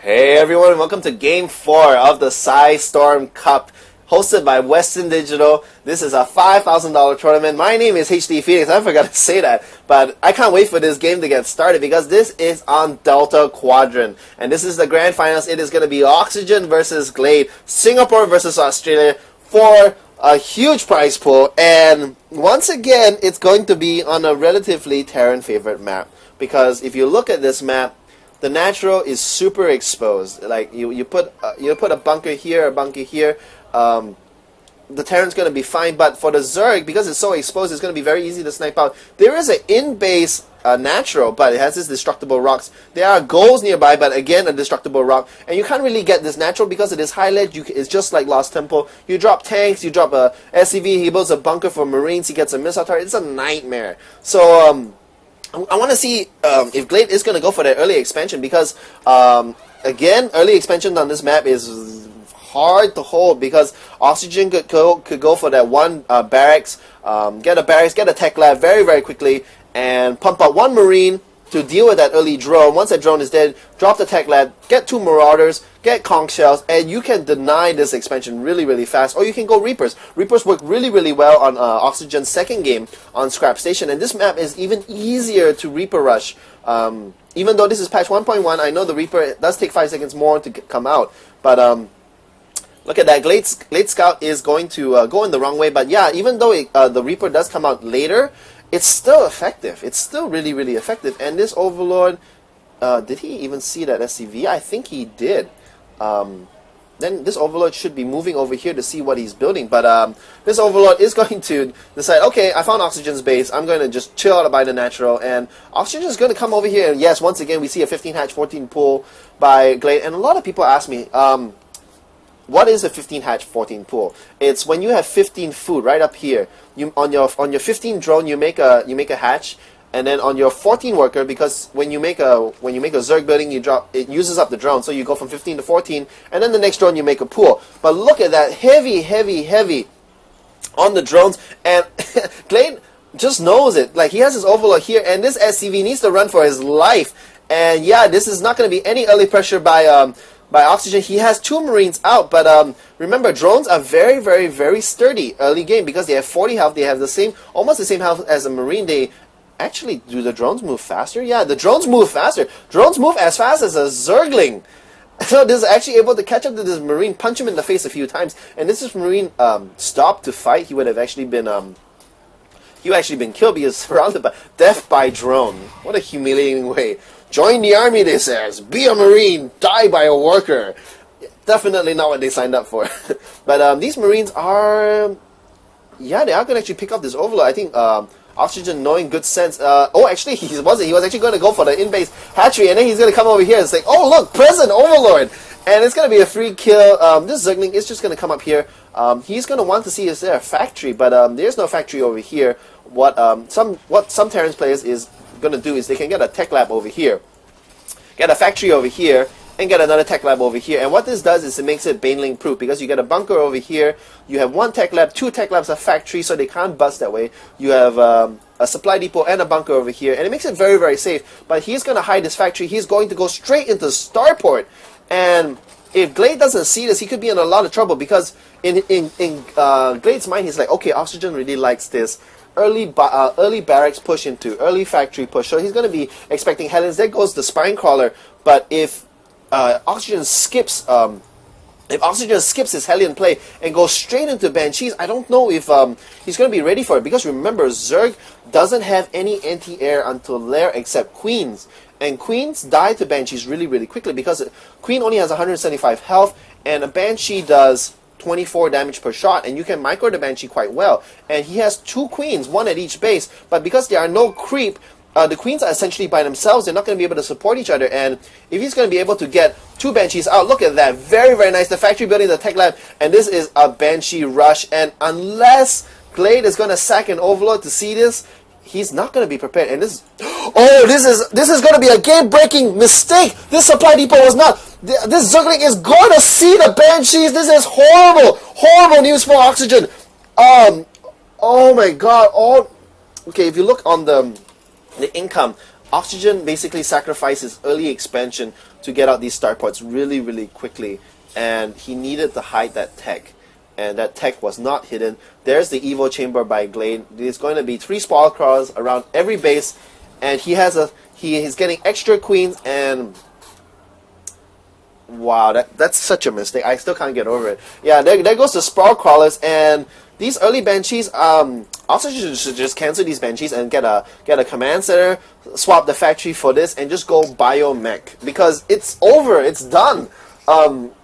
Hey everyone, welcome to Game 4 of the PsiStorm Cup, hosted by Western Digital. This is a $5,000 tournament. My name is HD Phoenix. I forgot to say that, but I can't wait for this game to get started because this is on Delta Quadrant. And this is the grand finals. It is going to be Oxygen versus Glade, Singapore versus Australia for a huge prize pool. And once again, it's going to be on a relatively Terran favorite map. Because if you look at this map, the natural is super exposed. Like you put a bunker here, a bunker here. The Terran's going to be fine, but for the Zerg, because it's so exposed, it's going to be very easy to snipe out. There is an in-base natural, but it has this destructible rocks. There are goals nearby, but again, a destructible rock. And you can't really get this natural because it is high ledge. It's just like Lost Temple. You drop tanks, you drop a SCV, he builds a bunker for Marines, he gets a missile turret. It's a nightmare. So, I want to see if Glade is going to go for that early expansion because, again, early expansion on this map is hard to hold because Oxygen could go for that one barracks, get a tech lab very, very quickly, and pump out one Marine to deal with that early drone. Once that drone is dead, drop the tech lab, get two Marauders, get conch shells, and you can deny this expansion really, really fast. Or you can go Reapers. Reapers work really, really well on Oxygen's second game on Scrap Station, and this map is even easier to Reaper rush. Even though this is patch 1.1, I know the Reaper does take 5 seconds more to come out, but look at that. Glade Scout is going to go in the wrong way, but yeah, even though the Reaper does come out later, it's still effective. It's still really, really effective. And this Overlord, did he even see that SCV? I think he did. Then this Overlord should be moving over here to see what he's building. But this Overlord is going to decide, okay, I found Oxygen's base. I'm going to just chill out by the natural. And Oxygen is going to come over here. And yes, once again, we see a 15 hatch, 14 pull by Glade. And a lot of people ask me, what is a 15 hatch 14 pool? It's when you have 15 food right up here. You on your 15 drone you make a hatch, and then on your 14 worker, because when you make a Zerg building, it uses up the drone, so you go from 15 to 14, and then the next drone you make a pool. But look at that heavy on the drones, and Glade just knows it. Like, he has his Overlord here, and this SCV needs to run for his life. And yeah, this is not going to be any early pressure by Oxygen. He has two Marines out, but remember, drones are very, very, very sturdy early game because they have 40 health. They have almost the same health as a Marine. They actually, do the drones move faster? Yeah, the drones move faster. Drones move as fast as a Zergling. So this is actually able to catch up to this Marine, punch him in the face a few times, and this is Marine stopped to fight. He would have actually been killed because surrounded by death by drone. What a humiliating way. Join the army, they says. Be a Marine. Die by a worker. Definitely not what they signed up for. But these Marines are... Yeah, they are going to actually pick up this Overlord. I think Oxygen, knowing good sense... actually, he wasn't. He was actually going to go for the in-base hatchery, and then he's going to come over here and say, oh, look, present Overlord! And it's going to be a free kill. This Zergling is just going to come up here. He's going to want to see is there a factory, but there's no factory over here. What some Terran players is going to do is they can get a tech lab over here, get a factory over here, and get another tech lab over here. And what this does is it makes it baneling proof because you get a bunker over here, you have one tech lab, two tech labs, a factory, so they can't bust that way. You have a supply depot and a bunker over here, and it makes it very, very safe. But he's going to hide his factory. He's going to go straight into Starport, and if Glade doesn't see this, he could be in a lot of trouble because in Glade's mind, he's like, okay, Oxygen really likes this. Early barracks push into early factory push, so he's going to be expecting Helens. There goes the spine crawler. But if Oxygen skips his Hellion play and goes straight into Banshees, I don't know if he's going to be ready for it. Because remember, Zerg doesn't have any anti-air until Lair except Queens. And Queens die to Banshees really, really quickly because Queen only has 175 health, and a Banshee does 24 damage per shot, and you can micro the Banshee quite well. And he has two Queens, one at each base, but because there are no creep, the Queens are essentially by themselves. They're not going to be able to support each other, and if he's going to be able to get two Banshees out, look at that, very, very nice. The factory building, the tech lab, and this is a Banshee rush, and unless Glade is going to sack an Overlord to see this, he's not going to be prepared. And this is going to be a game-breaking mistake. This supply depot was not. This Zergling is going to see the Banshees. This is horrible news for Oxygen. Oh my God. Okay, if you look on the income, Oxygen basically sacrificed his early expansion to get out these starports really, really quickly, and he needed to hide that tech, and that tech was not hidden. There's the Evo Chamber by Glade. There's going to be 3 Spall Crawlers around every base, and he is getting extra queens, and wow, that's such a mistake. I still can't get over it. Yeah, there goes the Sprawl Crawlers, and these early Banshees, Oxygen should just cancel these Banshees and get a command center, swap the factory for this, and just go biomech, because it's over, it's done.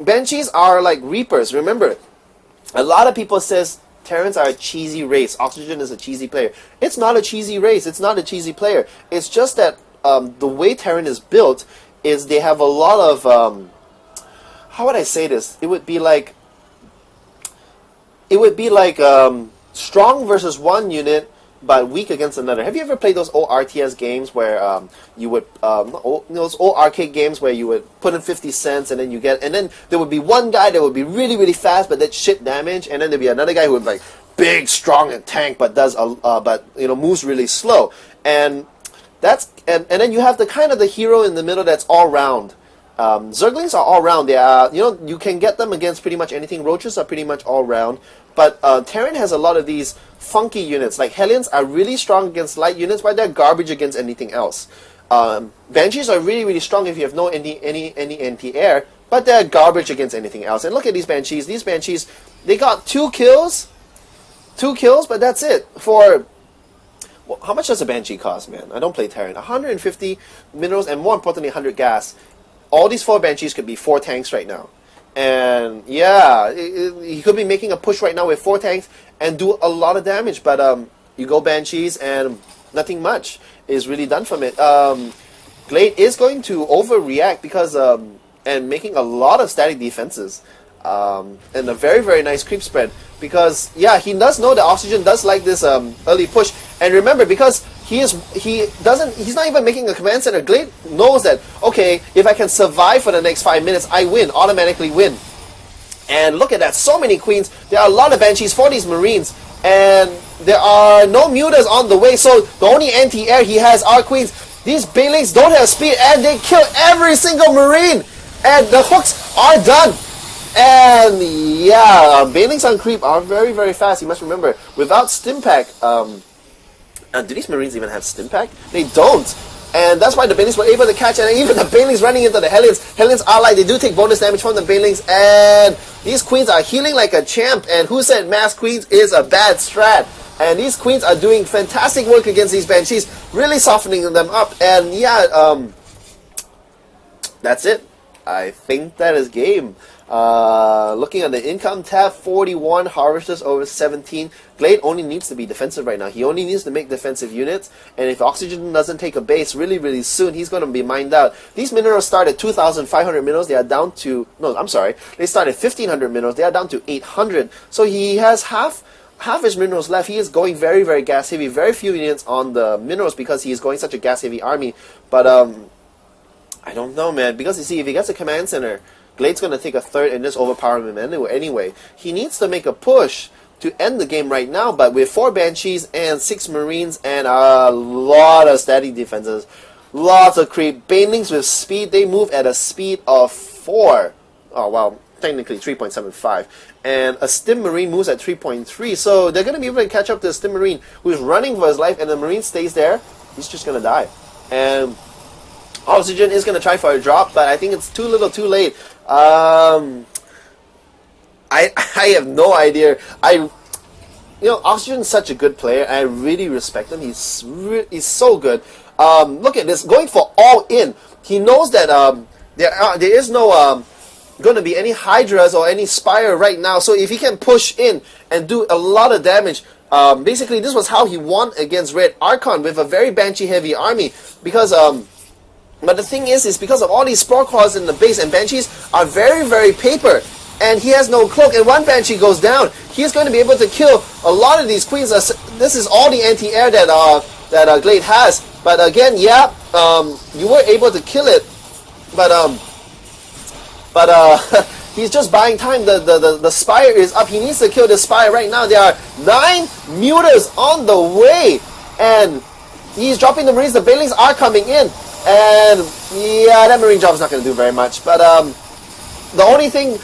Banshees are like Reapers. Remember, a lot of people says Terrans are a cheesy race. Oxygen is a cheesy player. It's not a cheesy race. It's not a cheesy player. It's just that the way Terran is built is they have a lot of how would I say this? It would be like strong versus one unit, but weak against another. Have you ever played those old RTS games where you would those old arcade games where you would put in 50 cents and then there would be one guy that would be really, really fast but that shit damage, and then there'd be another guy who would like big, strong, and tank but does moves really slow, and then you have the kind of the hero in the middle that's all round. Zerglings are all round. They are, you can get them against pretty much anything. Roaches are pretty much all round. But Terran has a lot of these funky units. Like Hellions are really strong against light units, but they're garbage against anything else. Banshees are really, really strong if you have no any anti-air, but they're garbage against anything else. And look at these Banshees. These Banshees, they got 2 kills, but that's it. How much does a Banshee cost, man? I don't play Terran. 150 minerals and more importantly, 100 gas. All these 4 Banshees could be 4 tanks right now. And yeah, he could be making a push right now with 4 tanks and do a lot of damage. But you go Banshees and nothing much is really done from it. Glade is going to overreact because and making a lot of static defenses. And a very, very nice creep spread. Because yeah, he does know that Oxygen does like this early push. And remember, because he's not even making a command center. Glade knows that, okay, if I can survive for the next 5 minutes, I win, automatically win. And look at that, so many queens. There are a lot of Banshees for these Marines, and there are no mutas on the way, so the only anti-air he has are queens. These Banelings don't have speed, and they kill every single Marine, and the hooks are done. And yeah, Banelings on creep are very, very fast. You must remember, without stim pack, do these Marines even have stim pack? They don't. And that's why the Banelings were able to catch, and even the Banelings running into the Hellions. Hellions are like, they do take bonus damage from the Banelings, and these Queens are healing like a champ, and who said mass Queens is a bad strat? And these Queens are doing fantastic work against these Banshees, really softening them up, and yeah, that's it. I think that is game. Looking at the income tab, 41 harvesters over 17. Glade only needs to be defensive right now. He only needs to make defensive units, and if Oxygen doesn't take a base really, really soon, he's going to be mined out. These minerals start at 2,500 minerals. They are down to, no, I'm sorry, they start at 1,500 minerals. They are down to 800. So he has half his minerals left. He is going very, very gas heavy. Very few units on the minerals because he is going such a gas heavy army. But I don't know, man, because you see, if he gets a command center, Glade's going to take a third and just overpower him anyway. He needs to make a push to end the game right now, but with 4 Banshees and 6 Marines and a lot of static defenses, lots of creep. Banelings with speed, they move at a speed of 4. Oh, well, technically 3.75. And a Stim Marine moves at 3.3, so they're going to be able to catch up to the Stim Marine who's running for his life, and the Marine stays there. He's just going to die. And Oxygen is going to try for a drop, but I think it's too little too late. I have no idea. Oxygen is such a good player. I really respect him. He's so good. Look at this, going for all in. He knows that there is no going to be any Hydras or any Spire right now. So if he can push in and do a lot of damage, basically this was how he won against RedArchon with a very Banshee heavy army, because but the thing is because of all these Spore Claws in the base, and Banshees are very, very paper, and he has no cloak, and one Banshee goes down, he's going to be able to kill a lot of these Queens. This is all the anti-air that Glade has. But again, yeah, you were able to kill it, but he's just buying time. The Spire is up. He needs to kill the Spire right now. There are 9 mutas on the way, and He's dropping the Marines. The Banelings are coming in. And yeah, that Marine job is not going to do very much. But the only thing